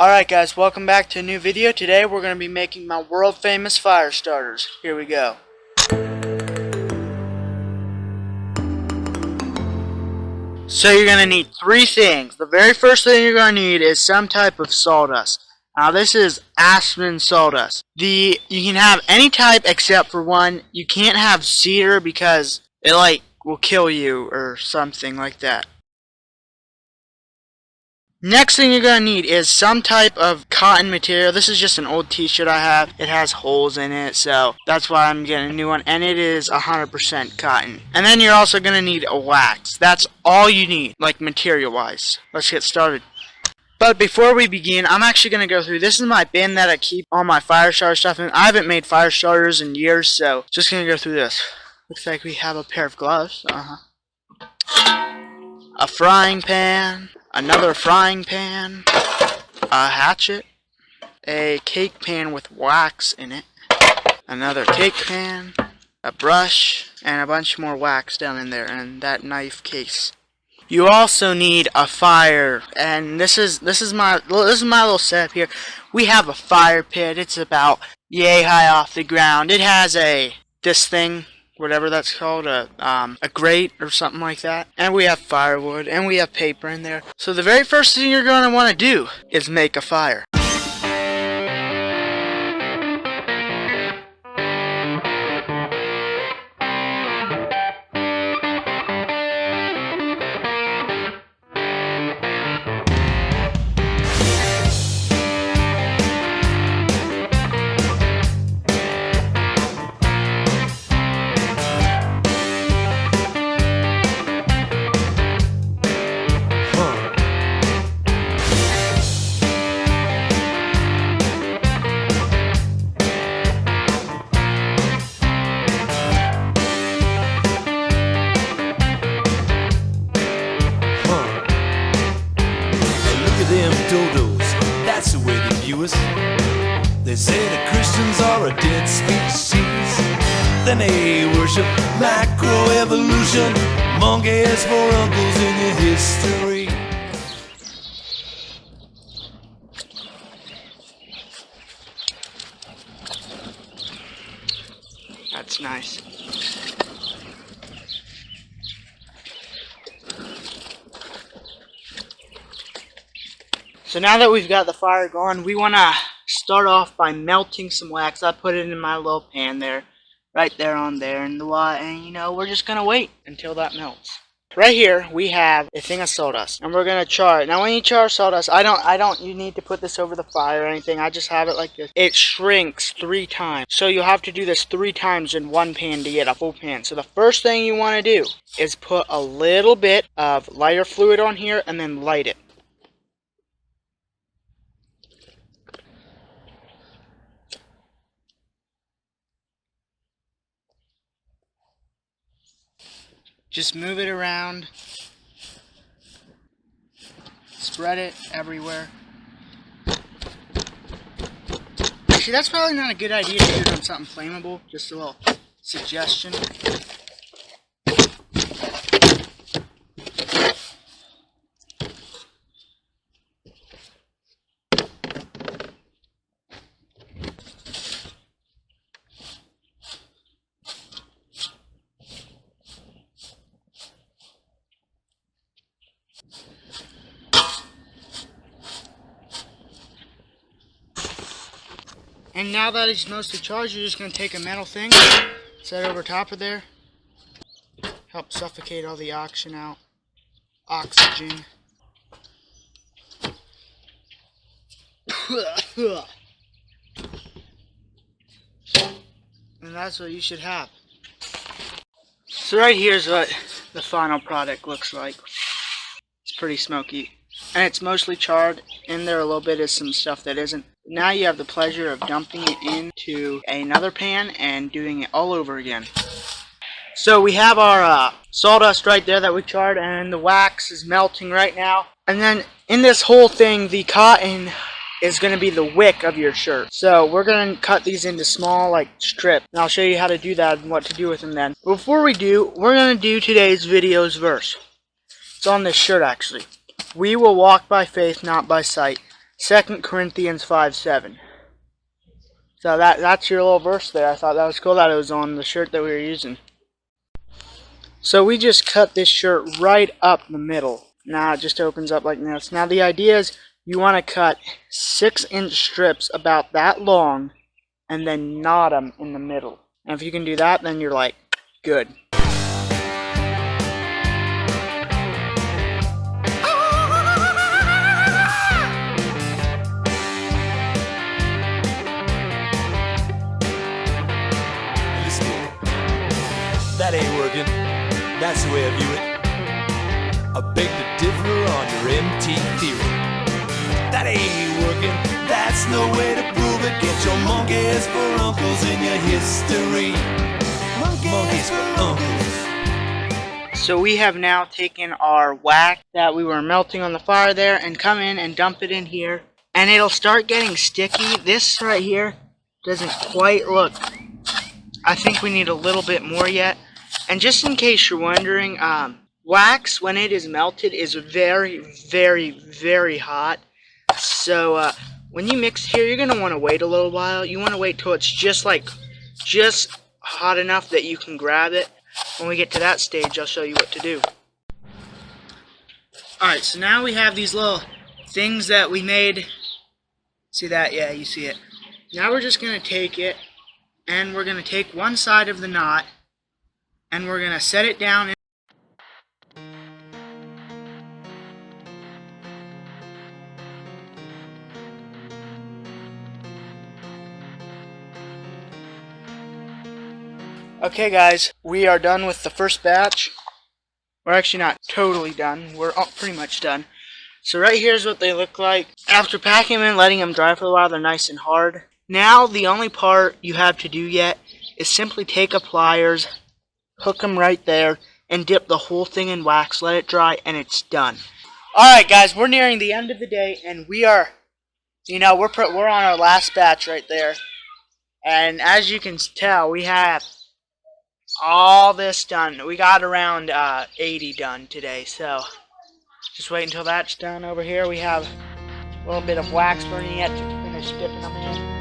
Alright guys, welcome back to a new video. Today we're going to be making my world famous fire starters. Here we go. So you're going to need three things. The very first thing you're going to need is some type of sawdust. Now this is aspen sawdust. You can have any type except for one. You can't have cedar because it will kill you or something like that. Next thing you're going to need is some type of cotton material. This is just an old t-shirt I have. It has holes in it, so that's why I'm getting a new one. And it is 100% cotton. And then you're also going to need a wax. That's all you need, material-wise. Let's get started. But before we begin, I'm actually going to go through. This is my bin that I keep all my fire starter stuff in. I haven't made fire starters in years, so just going to go through this. Looks like we have a pair of gloves. A frying pan. Another frying pan, a hatchet, a cake pan with wax in it, another cake pan, a brush, and a bunch more wax down in there, and that knife case. You also need a fire, and this is my little setup here. We have a fire pit. It's about yay high off the ground. It has this thing, whatever that's called, a grate or something like that. And we have firewood, and we have paper in there. So the very first thing you're going to want to do is make a fire. That's the way they view us. They say the Christians are a dead species. Then they worship macroevolution, monkeys for uncles in your history. That's nice. So now that we've got the fire going, we want to start off by melting some wax. I put it in my little pan there, right there on there, and we're just gonna wait until that melts. Right here we have a thing of sawdust, and we're gonna char it. Now when you char sawdust, you need to put this over the fire or anything. I just have it like this. It shrinks 3 times, so you'll have to do this 3 times in one pan to get a full pan. So the first thing you want to do is put a little bit of lighter fluid on here, and then light it. Just move it around, spread it everywhere. Actually, that's probably not a good idea to do it on something flammable, just a little suggestion. And now that it's mostly charged, you're just going to take a metal thing, set it over top of there, help suffocate all the oxygen out. And that's what you should have. So right here's what the final product looks like. It's pretty smoky. And it's mostly charred. In there a little bit is some stuff that isn't. Now you have the pleasure of dumping it into another pan and doing it all over again. So we have our sawdust right there that we charred, and the wax is melting right now. And then in this whole thing, the cotton is going to be the wick of your shirt. So we're going to cut these into small strips. And I'll show you how to do that and what to do with them then. Before we do, we're going to do today's video's verse. It's on this shirt actually. We will walk by faith, not by sight. 2 Corinthians 5:7. So that's your little verse there. I thought that was cool that it was on the shirt that we were using. So we just cut this shirt right up the middle. Now it just opens up like this. Now the idea is you want to cut 6-inch strips about that long and then knot them in the middle. And if you can do that, then you're like, good. That ain't working. That's the way I view it. I beg to differ on your MT theory. That ain't working. That's no way to prove it. Get your monkeys for uncles in your history. Monkeys for uncles. So we have now taken our wax that we were melting on the fire there and come in and dump it in here. And it'll start getting sticky. This right here doesn't quite look. I think we need a little bit more yet. And just in case you're wondering, wax, when it is melted, is very, very, very hot. So when you mix here, you're going to want to wait a little while. You want to wait till it's just hot enough that you can grab it. When we get to that stage, I'll show you what to do. Alright, so now we have these little things that we made. See that? Yeah, you see it. Now we're just going to take it, and we're going to take one side of the knot, and we're going to set it down. Okay guys, we are done with the first batch. We're actually not totally done. We're pretty much done. So right here's what they look like. After packing them and letting them dry for a while, they're nice and hard. Now the only part you have to do yet is simply take a pliers, hook them right there, and dip the whole thing in wax, let it dry, and it's done. Alright guys, we're nearing the end of the day, and we are, we're on our last batch right there. And as you can tell, we have all this done. We got around 80 done today, so just wait until that's done. Over here we have a little bit of wax burning yet to finish dipping them in.